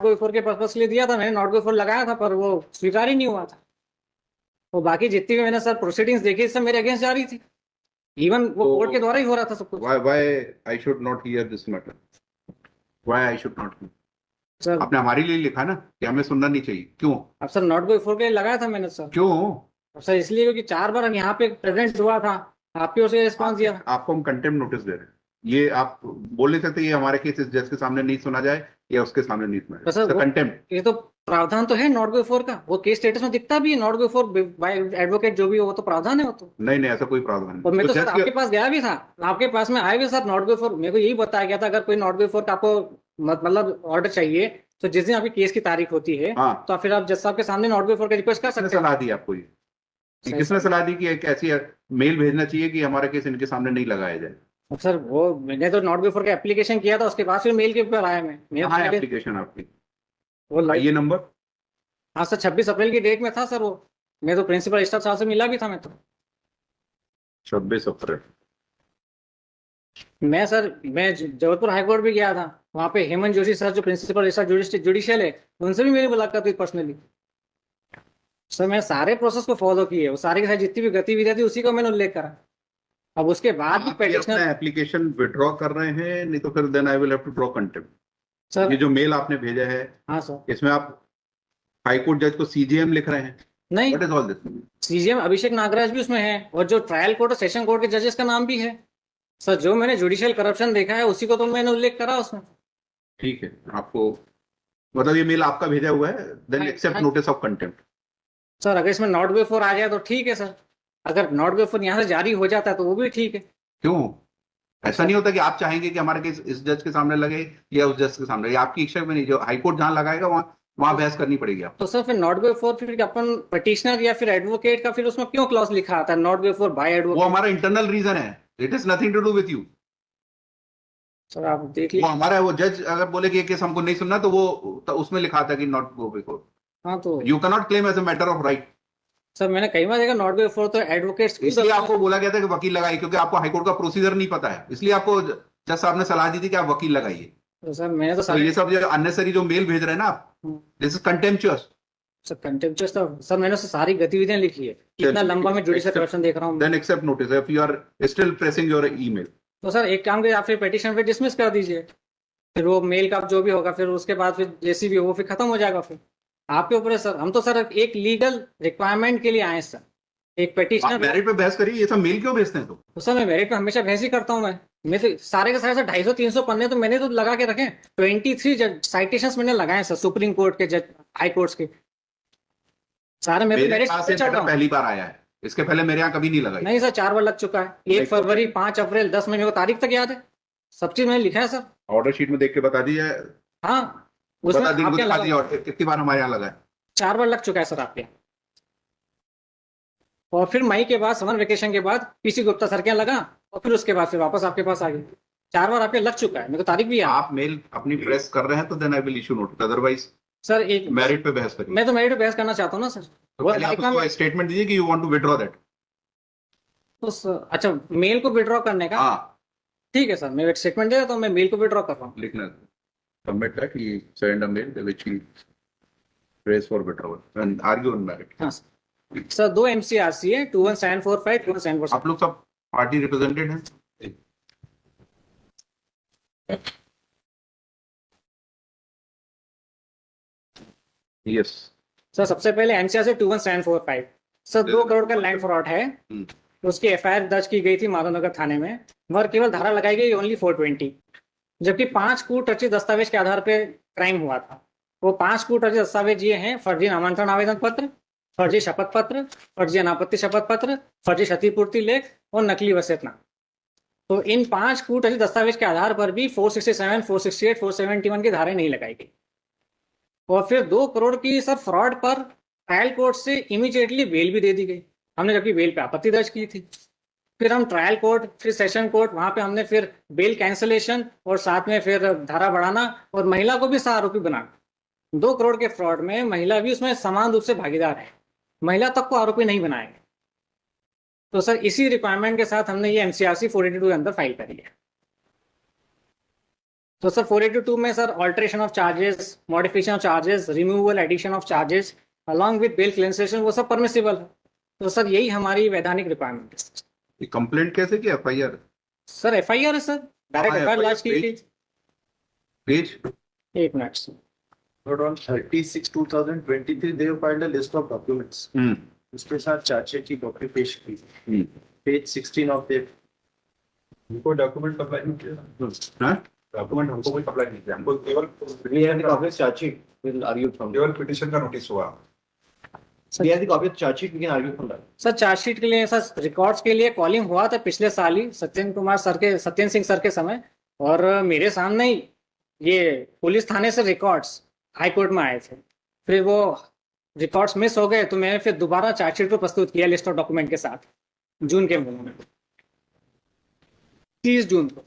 गो four के purpose के लिए दिया था, मैंने नॉट गो फोर लगाया था पर वो स्वीकार ही नहीं हुआ था। वो बाकी जितनी भी मैंने सर प्रोसीडिंग्स देखी सब मेरे अगेंस्ट जा रही थी, इवन वो तो कोर्ट के द्वारा ही हो रहा था सब कुछ। why I should not hear this matter? Why I should not hear? Sir आपने हमारे लिए लिखा ना कि हमें सुनना नहीं चाहिए, क्यों? अब सर नॉट गो फोर के लिए लगाया था मैंने सर। क्यों? अब सर इसलिए क्योंकि 4 बार हम यहाँ पे प्रेजेंट हुआ था, आपके ओर से रिस्पॉन्स दिया था। आपको हम कंटेम्प्ट नोटिस दे रहे हैं। ये आप बोल नहीं सकते ये हमारे केस इस जज के सामने नहीं सुना जाए या उसके सामने नहीं सुना तो जाए। Sir contempt. ये तो प्रावधान तो है नॉट गो फोर का, वो केस स्टेटस में दिखता भी है not go for bye advocate जो भी हो, वो तो प्रावधान है वो तो। नहीं नहीं, ऐसा कोई प्रावधान और नहीं मैं तो तो सर जज आपके पास गया भी था, आपके पास में आए भी सर नॉट गो फोर, मेरे को यही बताया गया था अगर कोई नॉट गो फोर का आपको मतलब ऑर्डर चाहिए तो जिस दिन आपकी केस की तारीख होती है हाँ, तो फिर आप जज साहब के सामने नॉट गो फोर का रिक्वेस्ट कर किसने सकते हैं। सलाह दी आपको? ये सही किसने सर। सलाह दी कि एक ऐसी मेल भेजना चाहिए कि हमारा केस इनके सामने नहीं लगाया जाए? अब सर वो मैंने तो नॉट गो फोर का एप्लीकेशन किया था, उसके बाद फिर मेल के ऊपर आया मैं कहाँ है पहले एप्लीकेशन आपकी? वो आइए नंबर। हाँ सर 26 अप्रैल की डेट में था सर वो, मैं तो प्रिंसिपल स्टाफ साहब से मिला भी था मैं तो। 26 अप्रैल। मैं जबलपुर हाईकोर्ट भी गया था, वहां पे हेमंत जोशी सर जो प्रिंसिपल स्टाफ जुडिशियल है उनसे भी मेरी मुलाकात हुई पर्सनली। सर मैं सारे प्रोसेस को फॉलो किए, वो सारे के साथ जितनी भी गतिविधियां थी उसी को मैंने उल्लेख करा। अब उसके बाद भी आप ये अपना पेटिशनर। एप्लीकेशन विड्रॉ कर रहे हैं, नहीं तो फिर then I will have to draw contempt. Sir ये जो मेल आपने भेजा है हाँ सर। इसमें आप हाईकोर्ट जज को सीजीएम लिख रहे हैं। नहीं, what is all this? CGM Abhishek Nagaraj भी उसमें है और जो ट्रायल कोर्ट और सेशन कोर्ट के जजेस का नाम भी है। सर जो मैंने जुडिशियल करप्शन देखा है उसी को तो मैंने उल्लेख करा उसमें। ठीक है, आपको मतलब ये मेल आपका भेजा हुआ है, देन हाँ, एक्सेप्ट हाँ। Notice of contempt. सर अगर इसमें नॉट गो फोर आ जाए तो ठीक है सर, अगर नॉट गो फोर यहाँ से जारी हो जाता है तो वो भी ठीक है। क्यों? ऐसा सर नहीं होता कि आप चाहेंगे कि हमारे केस इस जज के सामने लगे या उस जज के सामने, ये आपकी इच्छा में नहीं, जो हाईकोर्ट जहां लगाएगा वहां वहां बहस करनी पड़ेगी आपको। तो सर फिर नॉट गो फोर फिर अपन पटिशनर या फिर एडवोकेट का फिर उसमें क्यों क्लॉज लिखा आता है नॉट गो फोर बाय वो एडवोकेट? हमारा इंटरनल रीजन है, it is nothing to do with you. Sir आप देख वो लीजिए। हमारा है, वो जज अगर बोले कि ये केस हमको नहीं सुनना तो वो तो उसमें लिखा था कि नॉट गो बिफोर। हाँ तो you can not claim as a matter of right. Sir मैंने कई बार देखा नॉट गो फोर तो एडवोकेट्स इसलिए आपको बोला गया था कि वकील लगाइए, क्योंकि आपको हाईकोर्ट का प्रोसीजर नहीं पता है, इसलिए आपको जज साहब ने सलाह दी थी कि आप वकील लगाइए। तो सर मैंने तो तो सारे ये सब जो अननेसरी जो मेल भेज रहे हैं ना आप, this is contemptuous. Sir contemptuous तो सर मैंने उससे सारी गतिविधियां लिखी है, कितना लंबा मैं जुडिशियल करप्शन देख रहा हूँ। Then accept notice if you are still pressing your email. तो सर एक काम करिए आप फिर पिटीशन पे डिसमिस कर दीजिए, फिर वो मेल का जो भी होगा फिर उसके बाद फिर जैसी भी हो वो फिर खत्म हो जाएगा, फिर आपके ऊपर है सर। हम तो सर एक लीगल रिक्वायरमेंट के लिए आए हैं सर, एक आप पिटीशनर। मेरिट पे बहस करिए, ये सब मेल क्यों भेजते हैं? तो सर मैं मेरिट में हमेशा बहस ही करता हूँ मैं तो सारे के सारे सर 250-300 पन्ने तो मैंने तो लगा के रखे, 23 साइटेशंस मैंने लगाए सर सुप्रीम कोर्ट के जज, हाई कोर्ट्स के सारे मेरे मेरे मेरिट पास पे ये चढ़ रहा मैटर हूँ। पहली बार आया है, इसके पहले मेरे यहाँ कभी नहीं लगाई। नहीं सर 4 बार लग चुका है, 1 फरवरी, 5 अप्रैल, 10 मई, मेरे को तारीख तक याद है, सब चीज मैंने लिखा है सर। ऑर्डर शीट में देख के बता दीजिए, हाँ उसमें बता दिन को आपके दिखा लगा दीजिए ऑर्डर कितनी बार हमारे यहाँ लगा है। 4 बार लग चुका है सर आपके। और फिर मई के बाद समर वेकेशन के बाद पीसी गुप्ता सर के यहाँ लगा और फिर उसके बाद फिर वापस आपके पास आ गई। 4 बार आपके लग चुका है, मेरे को तारीख भी याद। आप मेल अपनी प्रेस कर रहे हैं तो then I will issue notice, otherwise sir एक मेरिट पे बहस करिए। मैं तो मेरिट पे बहस करना चाहता हूँ ना सर। तो वो पहले आप तारीख का उसको स्टेटमेंट दीजिए कि you want to withdraw that. तो अच्छा मेल को विड्रॉ करने का। हाँ, ठीक है सर मैं स्टेटमेंट दे देता हूँ, मैं मेल को विड्रॉ कर रहा हूँ। लिखना submit that he send a mail which he press for withdrawal and argue on merit. हाँ सर 2 MCRC है, 21745, 21746। आप लोग सब पार्टी रिप्रेजेंटेड हैं? यस। सर सबसे पहले MCRC 21745 सर 2 करोड़ का लैंड फ्रॉड है, उसकी FIR दर्ज की गई थी माधवनगर थाने में, मगर केवल धारा लगाई गई ओनली 420, जबकि 5 कूट रचित दस्तावेज के आधार पर क्राइम हुआ था। वो 5 कूट रचित दस्तावेज ये हैं: फर्जी नामांतरण आवेदन पत्र, फर्जी शपथ पत्र, फर्जी अनापत्ति शपथ पत्र, फर्जी क्षतिपूर्ति लेख और नकली वसीयतनामा। तो इन 5 कूट रचित दस्तावेज के आधार पर भी 467, 468, 471 की धाराएं नहीं लगाई गई। और फिर 2 करोड़ की सर फ्रॉड पर ट्रायल कोर्ट से इमीडिएटली बेल भी दे दी गई, हमने जबकि बेल पे आपत्ति दर्ज की थी। फिर हम ट्रायल कोर्ट, फिर सेशन कोर्ट, वहां पे हमने फिर बेल कैंसलेशन और साथ में फिर धारा बढ़ाना और महिला को भी सह आरोपी बनाना। 2 करोड़ के फ्रॉड में महिला भी उसमें समान रूप से भागीदार है, महिला तक को आरोपी नहीं बनाएंगे। तो सर इसी रिक्वायरमेंट के साथ हमने ये MCRC 482 के अंदर फाइल करी है। तो सर 482 में sir alteration of charges, modification of charges, removal, addition of charges along with bail cancellation वो सब परमिसिबल है। तो सर यही हमारी वैधानिक रिक्वायरमेंट है। ये कंप्लेंट कैसे की FIR? सर एफआईआर है सर, डायरेक्ट हाँ, एफआईआर FIR लॉन्च की थी। पेज एक minute sir. But on 30/6/2023 they have filed a list of documents. उसके साथ चार्जशीट की कॉपी पेश की। पेज 16 ऑफ द हमको डॉक्यूमेंट सप्लाई नहीं किया। हाँ? डॉक्यूमेंट हमको कोई सप्लाई नहीं किया, हमको केवल we have the copy of charge sheet. We will argue from केवल पिटीशन का नोटिस हुआ। we have the copy of charge sheet. We can argue from that. Sir chargesheet के लिए सर रिकॉर्ड्स के लिए कॉलिंग हुआ था पिछले साल ही सत्येंद्र सिंह सर के समय, और मेरे सामने ही ये पुलिस थाने से रिकॉर्ड्स हाई कोर्ट में आए थे। फिर वो रिकॉर्ड्स मिस हो गए तो मैंने फिर दोबारा चार्जशीट को प्रस्तुत किया लिस्ट ऑफ डॉक्यूमेंट के साथ जून के महीने में, 30 जून को।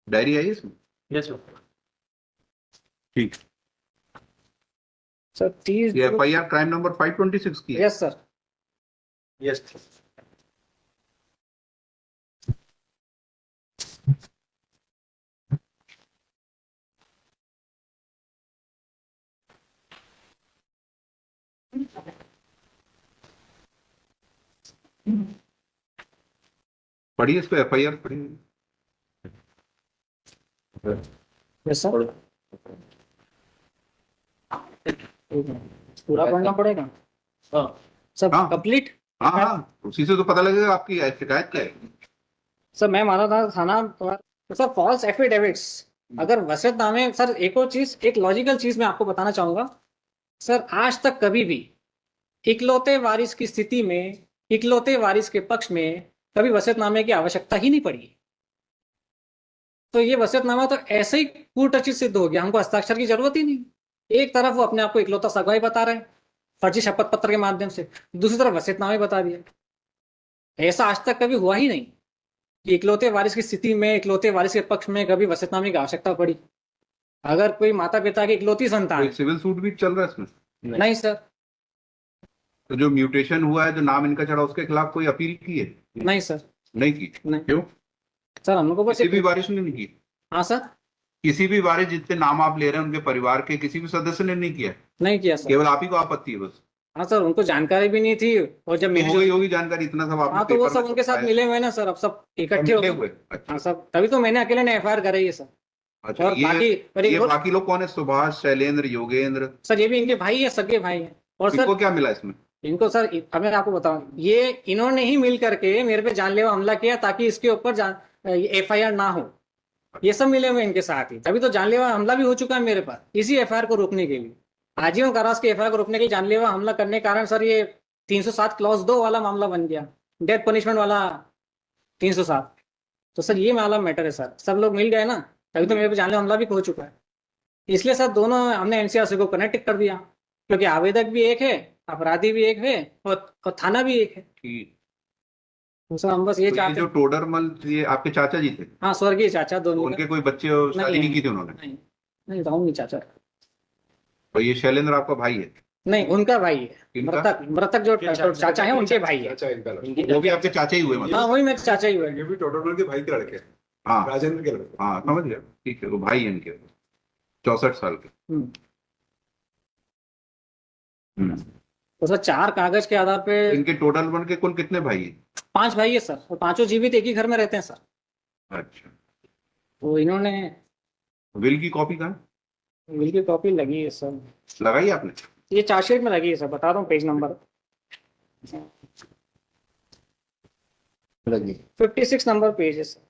डायरी आई है इसमें? Yes sir. ठीक। सर 30 ये FIR क्राइम नंबर 526 की है। Yes sir. Yes. पढ़िए इसको, FIR पढ़िए। Yes sir. पूरा पढ़ना पड़ेगा हाँ सब हाँ। कंप्लीट। हाँ हाँ, उसी से तो पता लगेगा आपकी शिकायत क्या है। सर मैं माना था थाना तो सर फॉल्स एफिडेविट्स, अगर वसीयतनामे सर एक और चीज, एक लॉजिकल चीज मैं आपको बताना चाहूंगा सर, आज तक कभी भी इकलौते वारिस की स्थिति में, इकलौते वारिस के पक्ष में कभी वसीयतनामे की आवश्यकता ही नहीं पड़ी। तो ये वसीयतनामा तो ऐसे ही कूटरचित सिद्ध हो गया, हमको हस्ताक्षर की जरूरत ही नहीं। एक तरफ वो अपने आप को इकलौता सगवाई बता रहे हैं फर्जी शपथ पत्र के माध्यम से, दूसरी तरफ वसीयतनामे बता दिया। ऐसा आज तक कभी हुआ ही नहीं कि इकलौते वारिस की स्थिति में, इकलौते वारिस के पक्ष में कभी वसीयतनामे की आवश्यकता पड़ी। अगर कोई माता पिता की इकलौती संतान कोई सिविल सूट भी चल रहा है इसमें? नहीं सर। तो जो म्यूटेशन हुआ है, जो नाम इनका चढ़ा, उसके खिलाफ कोई अपील की है? नहीं सर। नहीं की। नहीं क्यों? सर हम लोग को बस किसी भी वारिस ने नहीं की? हाँ सर। किसी भी वारिस जितने नाम आप ले रहे हैं उनके परिवार के किसी भी सदस्य ने नहीं किया? नहीं किया सर। केवल आप ही को आपत्ति है बस? हाँ सर, उनको जानकारी भी नहीं थी, और जब हो गई होगी जानकारी, इतना सब आपने हाँ तो वो पेपर में सब उनके साथ छपाया। मिले हुए ना सर, अब सब इकट्ठे मिले हो हुए? गए। अच्छा हाँ सब, तभी तो मैंने अकेले ने एफआईआर कराई है सर। अच्छा। और बाकी ये बाकी लोग कौन है? सुभाष, शैलेंद्र, योगेंद्र? सर ये भी इनके भाई है, सगे भाई है। और सर इनको क्या मिला इसमें? इनको सर अब मैं आपको बताऊं, ये इन्होंने ही मिल करके मेरे पे जानलेवा हमला किया ताकि इसके ऊपर एफआईआर ना हो। ये सब मिले हुए इनके साथ ही, तभी तो जानलेवा हमला भी हो चुका है मेरे पर, इसी एफआईआर को रोकने के लिए, आजीवन कारावास के एफआईआर को रोकने के लिए जानलेवा हमला करने के कारण सर ये 307 क्लॉज 2 वाला मामला बन गया, डेथ पनिशमेंट वाला 307। तो सर ये मामला मैटर है सर, सब लोग मिल गए ना, तभी तो मेरे पे जानलेवा हमला भी हो चुका है। इसलिए सर दोनों हमने एनसीआरसी को कनेक्ट कर दिया, क्योंकि आवेदक भी एक है, अपराधी भी एक है, और थाना भी एक है। ठीक। तो सर हम बस ये तो ये चाहते जो टोडरमल, ये आपके चाचा जी थे? हाँ स्वर्गीय चाचा तो दोनों उनके कोई बच्चे और शादी नहीं की थी उन्होंने? नहीं नहीं राहुल नहीं चाचा, और ये शैलेंद्र आपका भाई है? नहीं उनका भाई है, किनका? मृतक जो चाचा है उनके भाई है। चाचा इनका लड़का। वो भी आपके चाचा ही हुए मतलब? हाँ वही मेरे चाचा ही हुए। ये भी टोटल के भाई के लड़के हैं, हाँ राजेंद्र के लड़के। हाँ, समझ गया। ठीक है, वो भाई है इनके, 64 साल के। हम्म। हम्म। तो सर 4 कागज के आधार पे इनके टोटल बन के कुल कितने भाई हैं? 5 भाई है सर, और 5 जीवित एक ही घर में रहते हैं सर। अच्छा। तो इन्होंने विल की कॉपी कहाँ है? विल की कॉपी लगी है सर, लगाई आपने? ये चार्जशीट में लगी है सर, बता रहा हूँ पेज नंबर लगी 56 नंबर पेज है सर।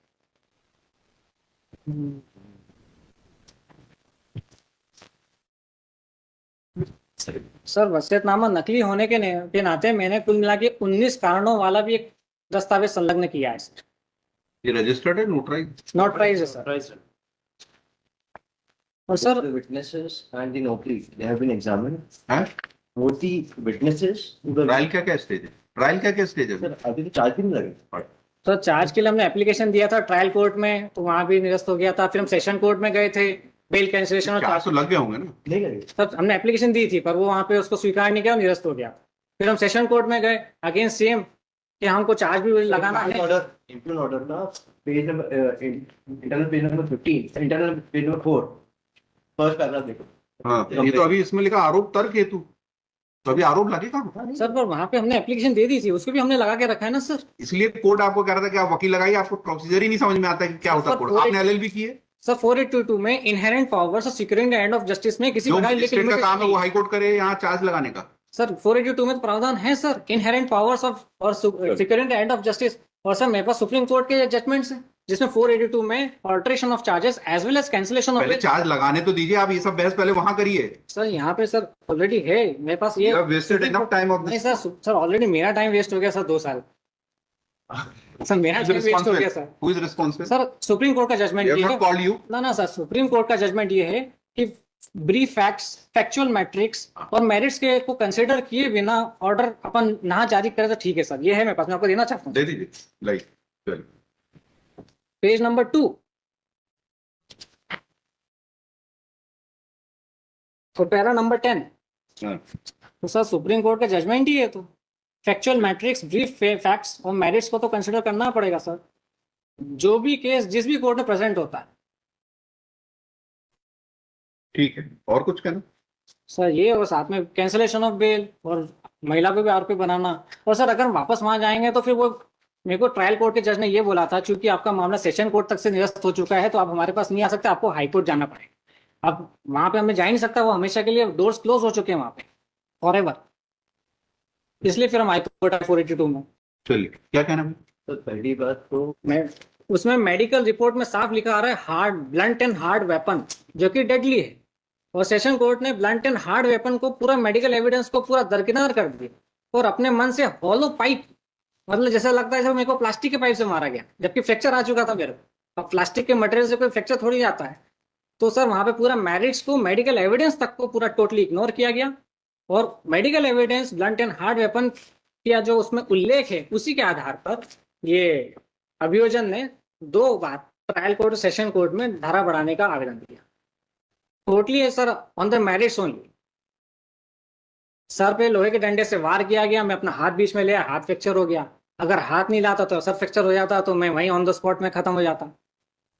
सर वसीयतनामा नकली होने के नाते मैंने कुल मिला के 19 कारणों वाला भी एक दस्तावेज संलग्न किया है सर। ये रजिस्टर्ड है, नोटराइज? नोटराइज है सर। और sir the witnesses and the notary they have been examined हैं? both the witnesses the trial क्या स्टेज है? ट्रायल क्या स्टेज है? सर अभी तो चार्ज भी नहीं लगे। तो चार्ज के लिए हमने एप्लीकेशन दिया था ट्रायल कोर्ट में, तो वहां भी निरस्त हो गया था। फिर हम सेशन कोर्ट में गए थे, बेल कैंसिलेशन और चार्ज तो लग गए होंगे ना? नहीं लगे सर हमने एप्लीकेशन दी थी, पर वो वहां पे उसको स्वीकार नहीं किया, निरस्त हो गया। फिर हम सेशन कोर्ट में गए, अगेंस्ट सेम कि हमको चार्ज भी लगाना है। इंटरनल ऑर्डर ना page number internal page number 15 internal page number 4 first paragraph देखो। हाँ, ये तो अभी इसमें लिखा आरोप तर्क हेतु, तो अभी आरोप लगेगा। सर पर वहां पे हमने एप्लीकेशन दे दी थी, उसको भी हमने लगा के रखा है ना सर। इसलिए कोर्ट आपको कह रहा था कि आप वकील लगाइए, आपको प्रोसीजर ही नहीं समझ में आता कि क्या होता है कोर्ट। आपने एलएलबी की है, सर 4822 में inherent powers of securing the end of justice में किसी जो प्रकार मजिस्ट्रेट का काम है वो हाई कोर्ट करे यहाँ चार्ज लगाने का। सर 482 में तो प्रावधान है सर, इनहेरेंट पावर्स ऑफ और securing the end of justice. और सर मेरे पास सुप्रीम कोर्ट के जजमेंट्स हैं जिसमें 482 में alteration of charges as well as cancellation of पहले चार्ज लगाने तो दीजिए, आप ये सब बहस पहले वहां करिए। सर यहाँ पे सर ऑलरेडी है मेरे पास ये। वेस्टेड इनफ टाइम ऑफ नहीं सर ऑलरेडी मेरा टाइम वेस्ट हो गया सर 2 साल। सर मेरा टाइम वेस्ट हो गया sir. Who is responsible? Sir supreme court का जजमेंट ये है। Called you. ना सर सुप्रीम कोर्ट का जजमेंट ये है कि ब्रीफ फैक्ट्स, फैक्चुअल मैट्रिक्स और मेरिट्स के को कंसीडर किए बिना ऑर्डर अपन ना जारी करें तो ठीक है सर। ये है मेरे पास, मैं आपको देना चाहता हूँ। दे दीजिए लाइक पेज नंबर 2 और पैरा नंबर 10। तो सर सुप्रीम कोर्ट का जजमेंट ही है, तो फैक्चुअल मैट्रिक्स, ब्रीफ फैक्ट्स और मेरिट्स को तो कंसीडर करना पड़ेगा सर, जो भी केस जिस भी कोर्ट में प्रेजेंट होता है। ठीक है, और कुछ कहना? सर ये और साथ में कैंसिलेशन ऑफ बेल और महिला को भी आरोपी बनाना। और सर अगर वापस वहां जाएंगे तो फिर वो मेरे को ट्रायल कोर्ट के जज ने ये बोला था, क्योंकि आपका मामला सेशन कोर्ट तक से निरस्त हो चुका है तो आप हमारे पास नहीं आ सकते, आपको हाई कोर्ट जाना पड़ेगा। अब वहां पे हमें जा ही नहीं सकता, वो हमेशा के लिए डोर्स क्लोज हो चुके हैं वहां पे फॉर एवर। इसलिए फिर हम हाई कोर्ट 482 में। चलिए, क्या कहना है? तो पहली बात तो मैं उसमें मेडिकल रिपोर्ट में साफ लिखा आ रहा है hard, blunt and hard weapon, जो कि डेडली है। और सेशन कोर्ट ने ब्लंट एंड हार्ड वेपन को पूरा मेडिकल एविडेंस को पूरा दरकिनार कर दिया और अपने मन से हॉलो पाइप, मतलब जैसा लगता है जब मेरे को प्लास्टिक के पाइप से मारा गया, जबकि फ्रैक्चर आ चुका था मेरे को। अब प्लास्टिक के मटेरियल से कोई फ्रैक्चर थोड़ी आता है। तो सर वहां पे पूरा मैरिट्स को, मेडिकल एविडेंस तक को पूरा टोटली इग्नोर किया गया और medical evidence, blunt and hard weapon का जो उसमें उल्लेख है उसी के आधार पर ये अभियोजन ने 2 बार ट्रायल कोर्ट, सेशन कोर्ट में धारा बढ़ाने का आवेदन दिया। टोटली है sir on the merits only. Sir पे लोहे के डंडे से वार किया गया, मैं अपना हाथ बीच में लिया, हाथ फ्रैक्चर हो गया। अगर हाथ नहीं लाता तो सर फ्रैक्चर हो जाता, तो मैं वहीं ऑन द स्पॉट में खत्म हो जाता।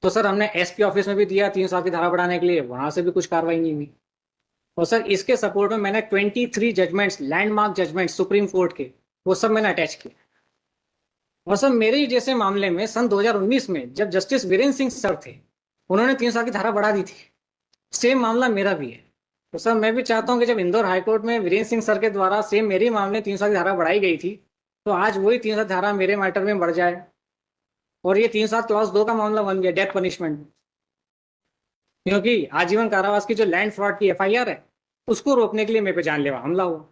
तो सर हमने एसपी ऑफिस में भी दिया 3 साल की धारा बढ़ाने के लिए, वहां से भी कुछ कार्रवाई नहीं हुई। और सर इसके सपोर्ट में मैंने 23 judgments, landmark judgment supreme court के, वो सब मैंने अटैच किए। और सर मेरे ही जैसे मामले में सन 2019 में जब जस्टिस वीरेंद्र सिंह सर थे, उन्होंने 3 साल की धारा बढ़ा दी थी। सेम मामला मेरा भी है। तो सर मैं भी चाहता हूं कि जब इंदौर हाईकोर्ट में वीरेंद्र सिंह सर के द्वारा सेम मेरे मामले 3 साल की धारा बढ़ाई गई थी, तो आज वही 3 साल धारा मेरे मैटर में बढ़ जाए और ये 3 साल क्लॉज 2 का मामला बन गया, डेथ पनिशमेंट। क्योंकि आजीवन कारावास की जो लैंड फ्रॉड की FIR है उसको रोकने के लिए मेरे पे जानलेवा हमला हुआ।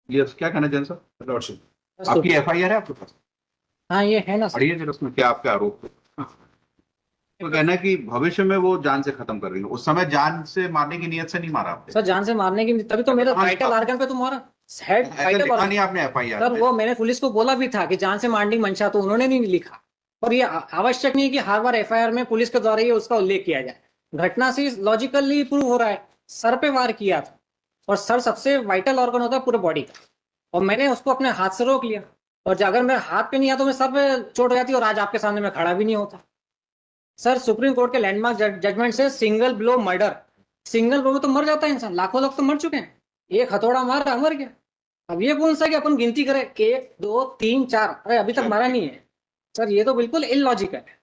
यस, क्या कहना जन सर? बस आपकी तो- FIR है आपके पास? हाँ ये है ना सर। पढ़िए फिर उसमें क्या आपका आरोप है। तो कहना है कि भविष्य में वो जान से खत्म कर रही है, उस समय जान से मारने की नियत से नहीं मारा आपने? सर जान से मारने की, तभी तो मेरा हाँ, वाइटल हाँ। आर्गन पे तो मारा, हेड ऐसा वाइटल लिखा ऑर्गन। नहीं आपने FIR सर में। वो मैंने पुलिस को बोला भी था कि जान से मारने की मंशा, तो उन्होंने नहीं लिखा। और ये आवश्यक नहीं कि हर बार FIR में पुलिस के द्वारा ही उसका उल्लेख किया जाए। घटना से लॉजिकली प्रूव हो रहा है, सर पे वार किया था और सर सबसे वाइटल ऑर्गन होता है पूरे बॉडी का, और मैंने उसको अपने हाथ से रोक लिया। और अगर मेरे हाथ पे नहीं आता तो मैं सर पे चोट हो जाती और आज आपके सामने मैं खड़ा भी नहीं होता। सर सुप्रीम कोर्ट के लैंडमार्क जजमेंट से single blow murder, single blow में तो मर जाता है इंसान, लाखों लोग तो मर चुके हैं, एक हथौड़ा मारा मर गया। अब ये कौन सा कि अपन गिनती करें 1 2 3 4, अरे अभी तक मरा नहीं है। सर ये तो बिल्कुल इलॉजिकल है।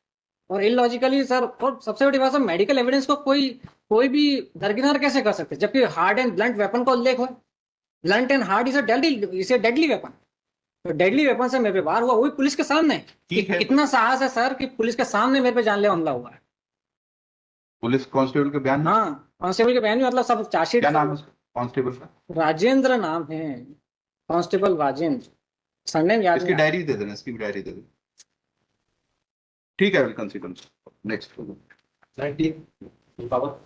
और इलॉजिकली सर, और सबसे बड़ी बात है मेडिकल एविडेंस को कोई भी दरकिनार कैसे कर सकते, जबकि हार्ड एंड ब्लंट वेपन का उल्लेख हो। Blunt and hard is a deadly weapon. तो डेडली वेपन से मेरे पे वार हुआ, वही पुलिस के सामने। ठीक है। कितना साहस है सर कि पुलिस के सामने मेरे पे जानलेवा हमला हुआ है। पुलिस कांस्टेबल के बयान? हाँ कांस्टेबल के बयान में, मतलब सब चार्जशीट। क्या नाम है कांस्टेबल का? राजेंद्र नाम है, कांस्टेबल राजेंद्र, सरनेम याद इसकी नहीं। डायरी दे देना, इसकी भी डायरी दे देना। ठीक है, विल कंसीडर नेक्स्ट। 19 पावर